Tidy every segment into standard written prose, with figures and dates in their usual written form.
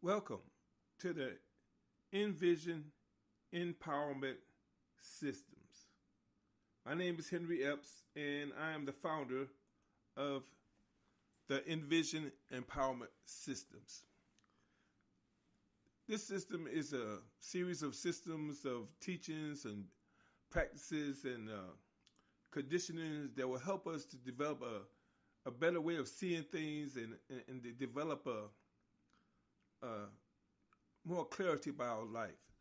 Welcome to the Envision Empowerment Systems. My name is Henry Epps, and I am the founder of the Envision Empowerment Systems. This system is a series of systems of teachings and practices and conditionings that will help us to develop a better way of seeing things and to develop a more clarity about our life.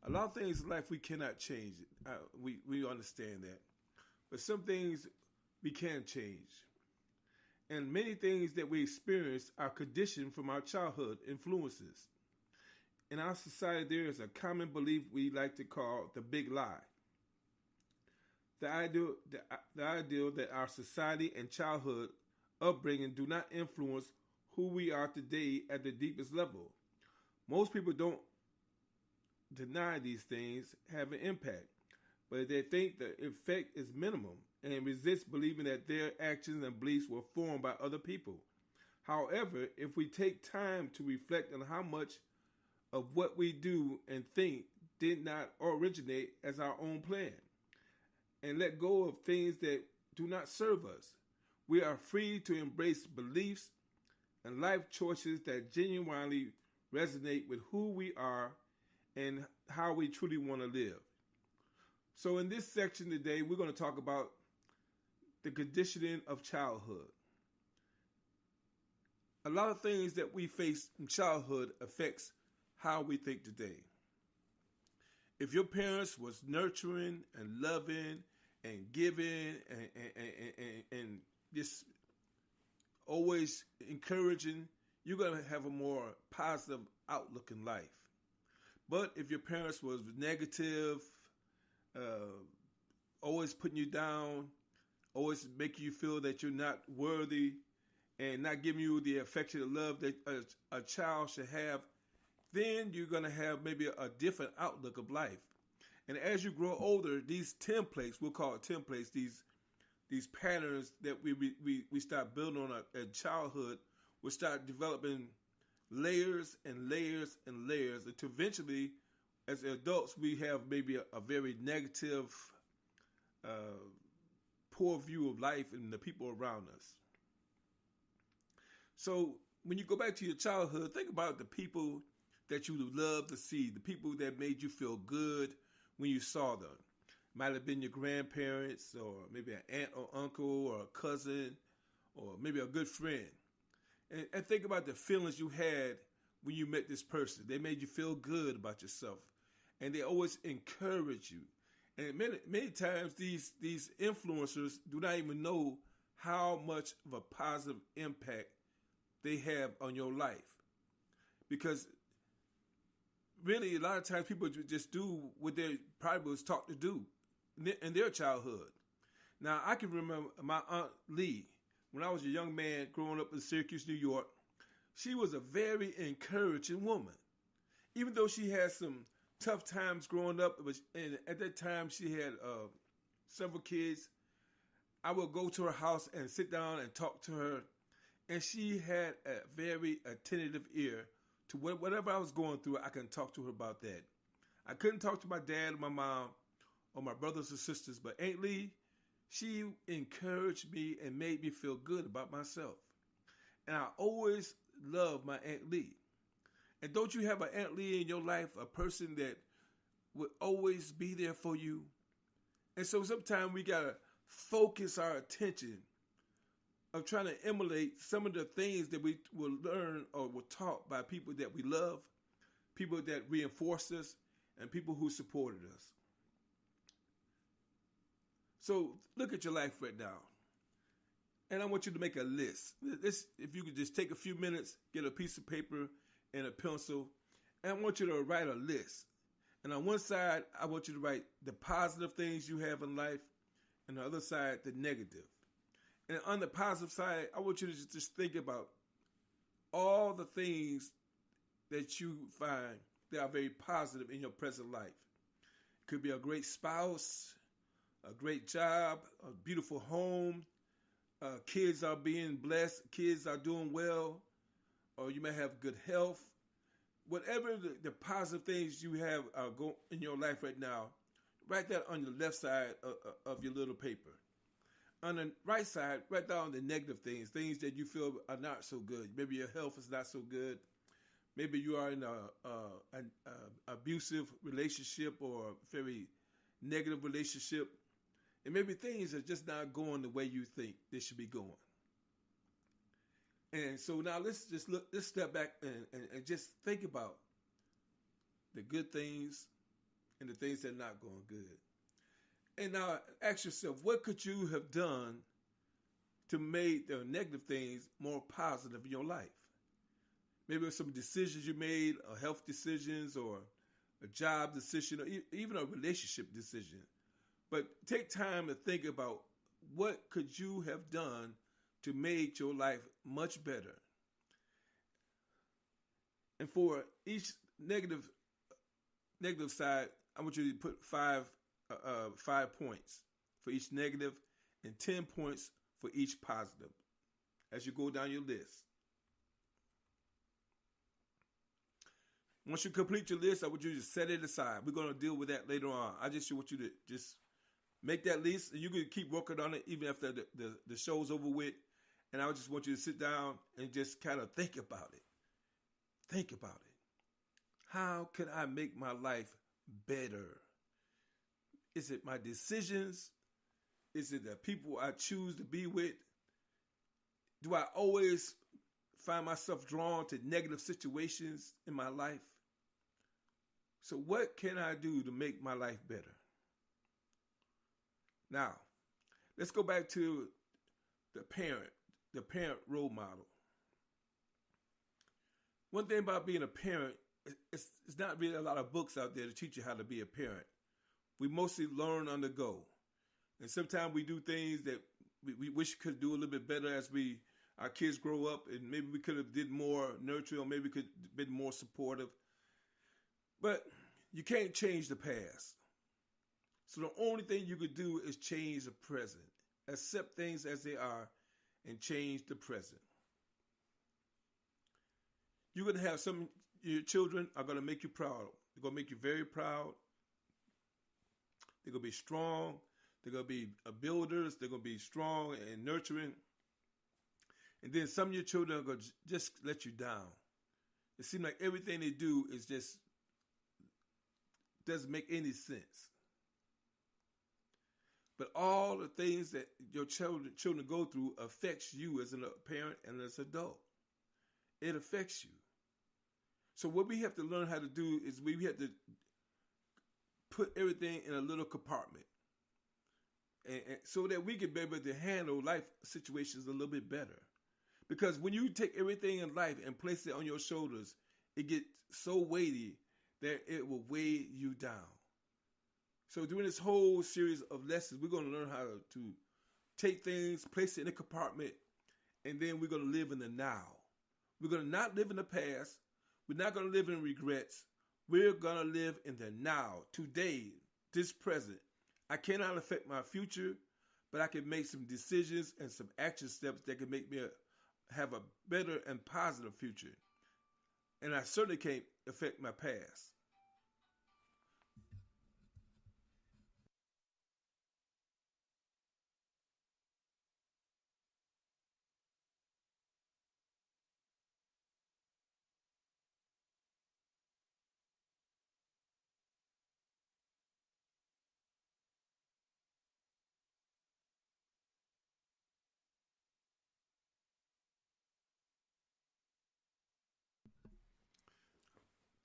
A lot of things in life we cannot change. We understand that, but some things we can change, and many things that we experience are conditioned from our childhood influences. In our society, there is a common belief we like to call the big lie. The ideal that our society and childhood upbringing do not influence who we are today at the deepest level. Most people don't deny these things have an impact, but they think the effect is minimum and resist believing that their actions and beliefs were formed by other people. However, if we take time to reflect on how much of what we do and think did not originate as our own plan, and let go of things that do not serve us, we are free to embrace beliefs and life choices that genuinely resonate with who we are and how we truly want to live. So, in this section today, we're going to talk about the conditioning of childhood. A lot of things that we face in childhood affects how we think today. If your parents was nurturing and loving and giving and just always encouraging, you're going to have a more positive outlook in life. But if your parents was negative, always putting you down, always making you feel that you're not worthy, and not giving you the affectionate love that a child should have, then you're going to have maybe a different outlook of life. And as you grow older, these templates, we'll call it templates, these patterns that we start building on in childhood, will start developing layers and layers and layers until eventually, as adults, we have maybe a very negative, poor view of life and the people around us. So when you go back to your childhood, think about the people that you love to see, the people that made you feel good when you saw them. Might have been your grandparents, or maybe an aunt or uncle, or a cousin, or maybe a good friend. And think about the feelings you had when you met this person. They made you feel good about yourself, and they always encourage you. And many times these influencers do not even know how much of a positive impact they have on your life, because really a lot of times people just do what they probably was taught to do in their childhood. Now, I can remember my Aunt Lee, when I was a young man growing up in Syracuse, New York. She was a very encouraging woman. Even though she had some tough times growing up, and at that time she had several kids, I would go to her house and sit down and talk to her, and she had a very attentive ear to whatever I was going through. I can talk to her about that. I couldn't talk to my dad or my mom or my brothers or sisters, but Aunt Lee, she encouraged me and made me feel good about myself. And I always loved my Aunt Lee. And don't you have an Aunt Lee in your life, a person that would always be there for you? And so sometimes we got to focus our attention of trying to emulate some of the things that we will learn or were taught by people that we love, people that reinforced us, and people who supported us. So look at your life right now, and I want you to make a list. If you could just take a few minutes, get a piece of paper and a pencil, and I want you to write a list. And on one side, I want you to write the positive things you have in life, and on the other side, the negative. And on the positive side, I want you to just think about all the things that you find that are very positive in your present life. It could be a great spouse, a great job, a beautiful home, kids are being blessed, kids are doing well, or you may have good health, whatever the positive things you have go in your life right now, write that on the left side of your little paper. On the right side, write down the negative things that you feel are not so good. Maybe your health is not so good. Maybe you are in an abusive relationship or a very negative relationship. And maybe things are just not going the way you think they should be going. And so now let's step back and just think about the good things and the things that are not going good. And now ask yourself, what could you have done to make the negative things more positive in your life? Maybe it was some decisions you made, or health decisions, or a job decision, or even a relationship decision. But take time to think about what could you have done to make your life much better. And for each negative side, I want you to put five points for each negative and 10 points for each positive as you go down your list. Once you complete your list, I want you to set it aside. We're going to deal with that later on. I just want you to just make that list, and you can keep working on it even after the show's over with. And I just want you to sit down and just kind of think about it. Think about it. How can I make my life better? Is it my decisions? Is it the people I choose to be with? Do I always find myself drawn to negative situations in my life? So what can I do to make my life better? Now, let's go back to the parent role model. One thing about being a parent, it's not really a lot of books out there to teach you how to be a parent. We mostly learn on the go. And sometimes we do things that we wish we could do a little bit better as our kids grow up, and maybe we could have did more nurturing, or maybe we could have been more supportive. But you can't change the past. So the only thing you could do is change the present. Accept things as they are and change the present. You're going to have your children are going to make you proud. They're going to make you very proud. They're going to be strong. They're going to be builders. They're going to be strong and nurturing. And then some of your children are going to just let you down. It seems like everything they do is just doesn't make any sense. But all the things that your children go through affects you as a parent and as an adult. It affects you. So what we have to learn how to do is we have to put everything in a little compartment, and so that we can be able to handle life situations a little bit better. Because when you take everything in life and place it on your shoulders, it gets so weighty that it will weigh you down. So during this whole series of lessons, we're going to learn how to take things, place it in a compartment, and then we're going to live in the now. We're going to not live in the past. We're not going to live in regrets. We're going to live in the now, today, this present. I cannot affect my future, but I can make some decisions and some action steps that can make me have a better and positive future. And I certainly can't affect my past.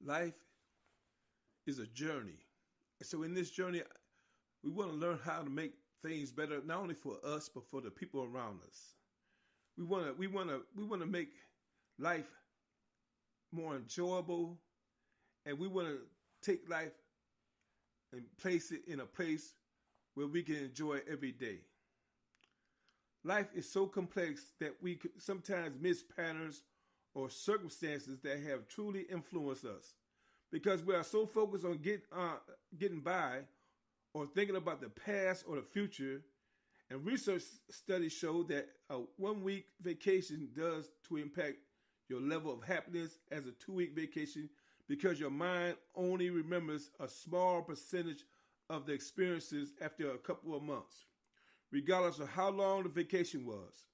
Life is a journey. So in this journey, we want to learn how to make things better, not only for us, but for the people around us. We want to make life more enjoyable, and we want to take life and place it in a place where we can enjoy it every day. Life is so complex that we could sometimes miss patterns or circumstances that have truly influenced us, because we are so focused on getting by or thinking about the past or the future. And research studies show that a 1-week vacation does to impact your level of happiness as a 2-week vacation because your mind only remembers a small percentage of the experiences after a couple of months, regardless of how long the vacation was.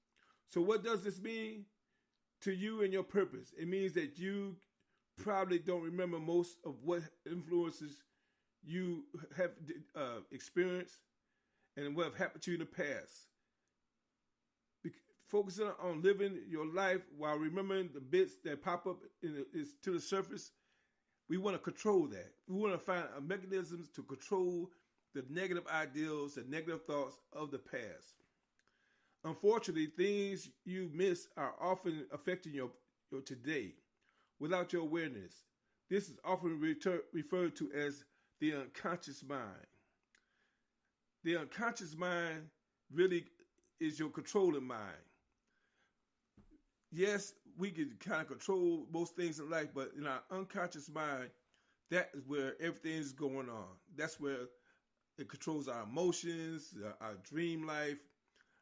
So what does this mean to you and your purpose? It means that you probably don't remember most of what influences you have experienced and what have happened to you in the past. Focusing on living your life while remembering the bits that pop up to the surface, we want to control that. We want to find mechanisms to control the negative ideals and negative thoughts of the past. Unfortunately, things you miss are often affecting your today without your awareness. This is often referred to as the unconscious mind. The unconscious mind really is your controlling mind. Yes, we can kind of control most things in life, but in our unconscious mind, that is where everything is going on. That's where it controls our emotions, our dream life,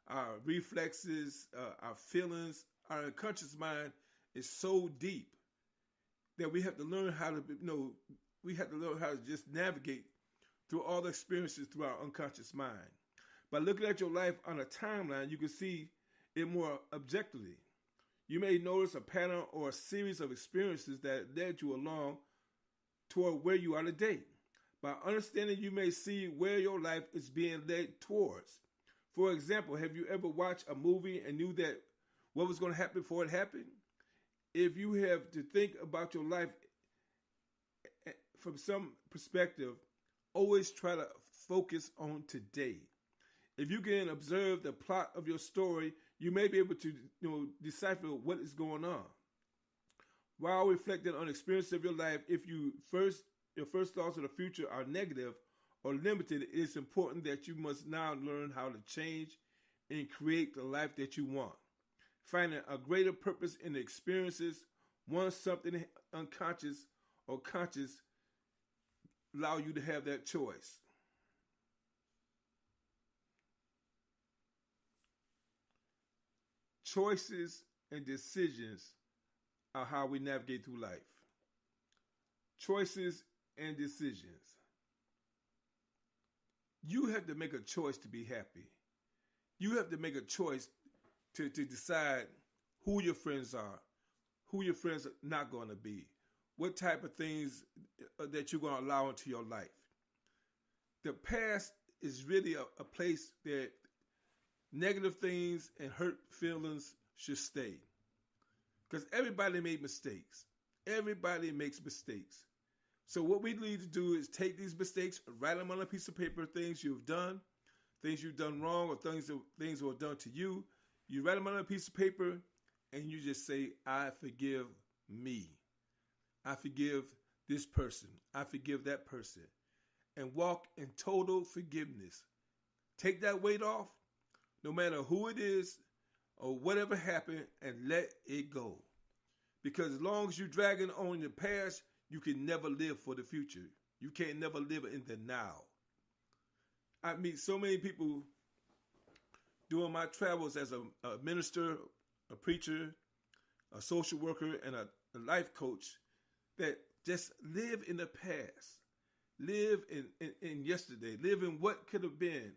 our reflexes, our feelings. Our unconscious mind is so deep that we have to learn how to, we have to learn how to just navigate through all the experiences through our unconscious mind. By looking at your life on a timeline, you can see it more objectively. You may notice a pattern or a series of experiences that led you along toward where you are today. By understanding, you may see where your life is being led towards. For example, have you ever watched a movie and knew that what was going to happen before it happened? If you have to think about your life from some perspective, always try to focus on today. If you can observe the plot of your story, you may be able to decipher what is going on. While reflecting on the experience of your life, if your first thoughts of the future are negative or limited, it is important that you must now learn how to change and create the life that you want. Finding a greater purpose in the experiences, once something unconscious or conscious, allow you to have that choice. Choices and decisions are how we navigate through life. Choices and decisions. You have to make a choice to be happy. You have to make a choice to decide who your friends are, who your friends are not going to be, what type of things that you're going to allow into your life. The past is really a place that negative things and hurt feelings should stay. Because everybody made mistakes. Everybody makes mistakes. So what we need to do is take these mistakes, write them on a piece of paper, things you've done wrong, or things that were done to you. You write them on a piece of paper, and you just say, I forgive me. I forgive this person. I forgive that person. And walk in total forgiveness. Take that weight off, no matter who it is or whatever happened, and let it go. Because as long as you're dragging on your past, you can never live for the future. You can't never live in the now. I meet so many people during my travels as a minister, a preacher, a social worker, and a life coach that just live in the past, live in yesterday, live in what could have been,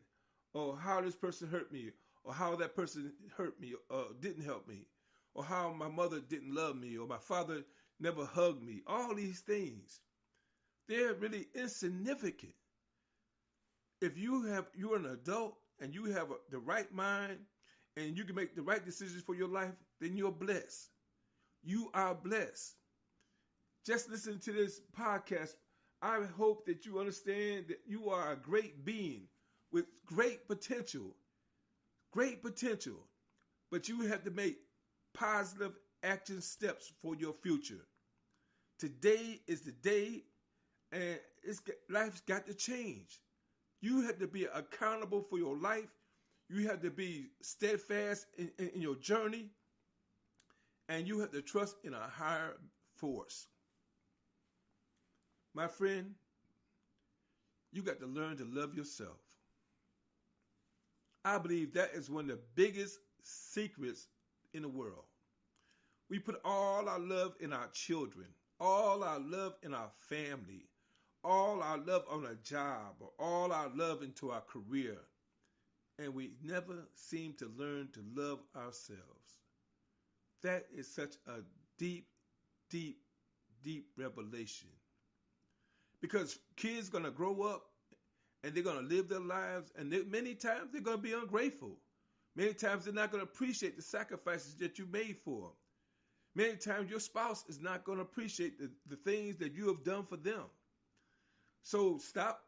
or how this person hurt me, or how that person hurt me or didn't help me, or how my mother didn't love me, or my father never hugged me. All these things, they're really insignificant. If you're an adult and you have the right mind and you can make the right decisions for your life, then you're blessed. You are blessed. Just listen to this podcast. I hope that you understand that you are a great being with great potential, but you have to make positive action steps for your future. Today is the day, and life's got to change. You have to be accountable for your life. You have to be steadfast in your journey, and you have to trust in a higher force. My friend, you got to learn to love yourself. I believe that is one of the biggest secrets in the world. We put all our love in our children, all our love in our family, all our love on a job, or all our love into our career, and we never seem to learn to love ourselves. That is such a deep, deep, deep revelation. Because kids are going to grow up and they're going to live their lives, and many times they're going to be ungrateful. Many times they're not going to appreciate the sacrifices that you made for them. Many times your spouse is not going to appreciate the things that you have done for them. So stop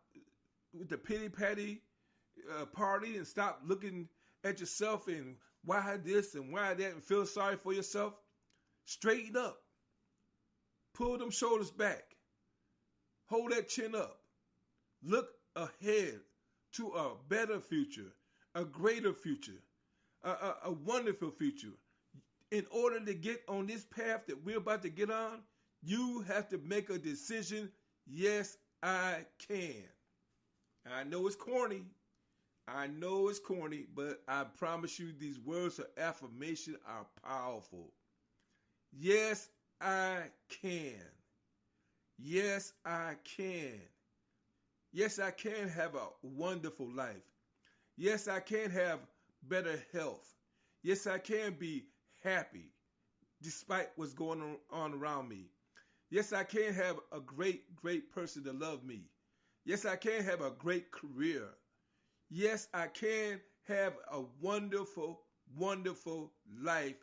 with the pity-patty party and stop looking at yourself and why this and why that and feel sorry for yourself. Straighten up. Pull them shoulders back. Hold that chin up. Look ahead to a better future, a greater future, a wonderful future. In order to get on this path that we're about to get on, you have to make a decision. Yes, I can. I know it's corny. But I promise you these words of affirmation are powerful. Yes, I can. Yes, I can. Yes, I can have a wonderful life. Yes, I can have better health. Yes, I can be happy despite what's going on around me. Yes, I can have a great, great person to love me. Yes, I can have a great career. Yes, I can have a wonderful, wonderful life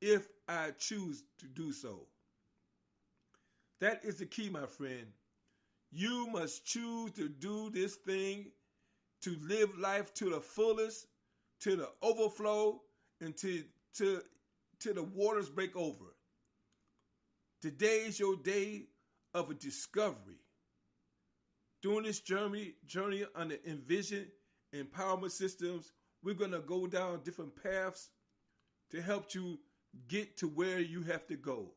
if I choose to do so. That is the key, my friend. You must choose to do this thing, to live life to the fullest, to the overflow, and to the waters break over. Today is your day of a discovery. During this journey on the Envision empowerment systems, we're going to go down different paths to help you get to where you have to go.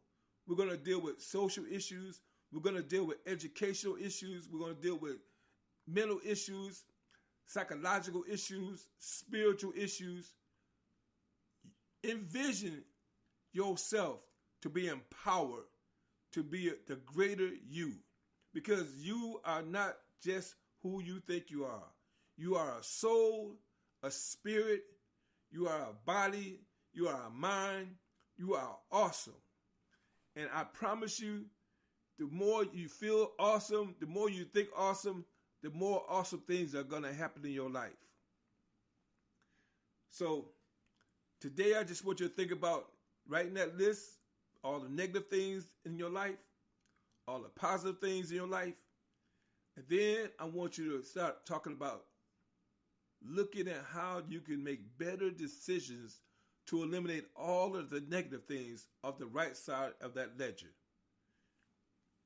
We're going to deal with social issues. We're going to deal with educational issues. We're going to deal with mental issues, psychological issues, spiritual issues. Envision yourself to be empowered, to be the greater you, because you are not just who you think you are. You are a soul, a spirit, you are a body, you are a mind, you are awesome. And I promise you, the more you feel awesome, the more you think awesome, the more awesome things are going to happen in your life. So today I just want you to think about writing that list, all the negative things in your life, all the positive things in your life. And then I want you to start talking about looking at how you can make better decisions to eliminate all of the negative things off the right side of that ledger.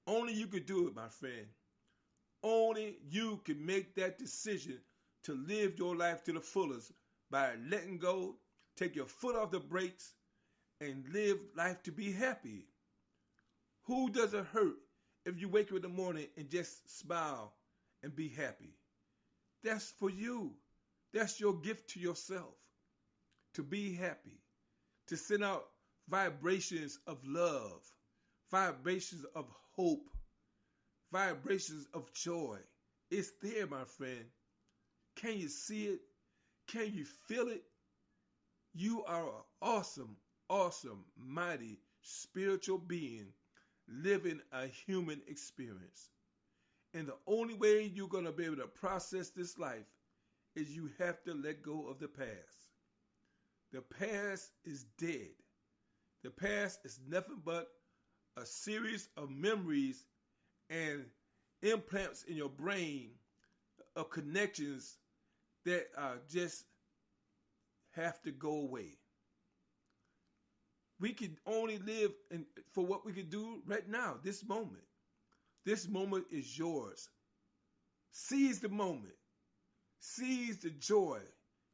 Only you could do it, my friend. Only you can make that decision to live your life to the fullest by letting go, take your foot off the brakes, and live life to be happy. Who does it hurt if you wake up in the morning and just smile and be happy? That's for you. That's your gift to yourself, to be happy, to send out vibrations of love, vibrations of hope, vibrations of joy. It's there, my friend. Can you see it? Can you feel it? You are an awesome, awesome, mighty, spiritual being living a human experience. And the only way you're going to be able to process this life is you have to let go of the past. The past is dead. The past is nothing but a series of memories and implants in your brain of connections that just have to go away. We can only live for what we can do right now, this moment. This moment is yours. Seize the moment. Seize the joy.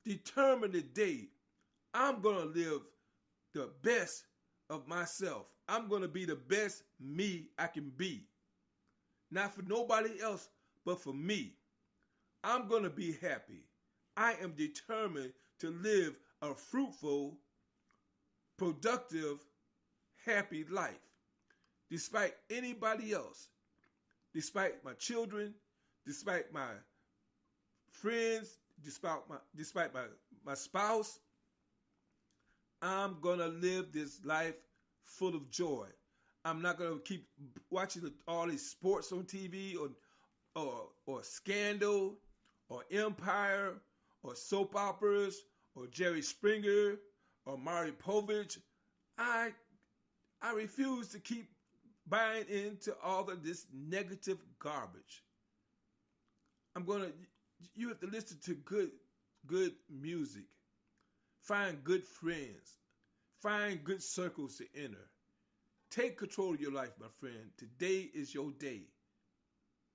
Determine the day. I'm going to live the best of myself. I'm going to be the best me I can be. Not for nobody else, but for me. I'm going to be happy. I am determined to live a fruitful, productive, happy life. despite anybody else, despite my children, despite my friends, despite my spouse. I'm going to live this life full of joy. I'm not going to keep watching all these sports on TV or Scandal or Empire or soap operas or Jerry Springer or Maury Povich. I refuse to keep buying into all of this negative garbage. You have to listen to good music. Find good friends. Find good circles to enter. Take control of your life, my friend. Today is your day.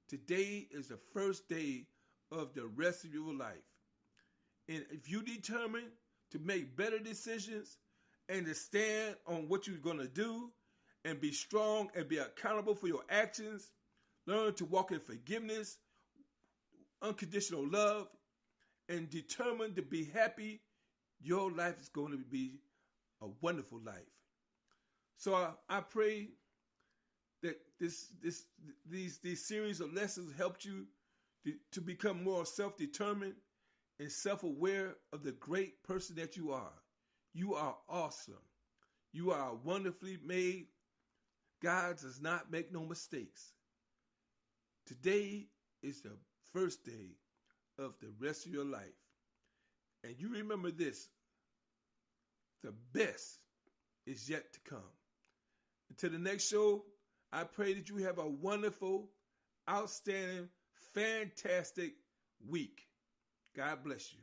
Today is the first day of the rest of your life. And if you determine to make better decisions and to stand on what you're going to do and be strong and be accountable for your actions, learn to walk in forgiveness, unconditional love, and determined to be happy, your life is going to be a wonderful life. So I pray that these series of lessons helped you to become more self-determined and self-aware of the great person that you are. You are awesome. You are wonderfully made. God does not make no mistakes. Today is the first day of the rest of your life. And you remember this, the best is yet to come. Until the next show, I pray that you have a wonderful, outstanding, fantastic week. God bless you.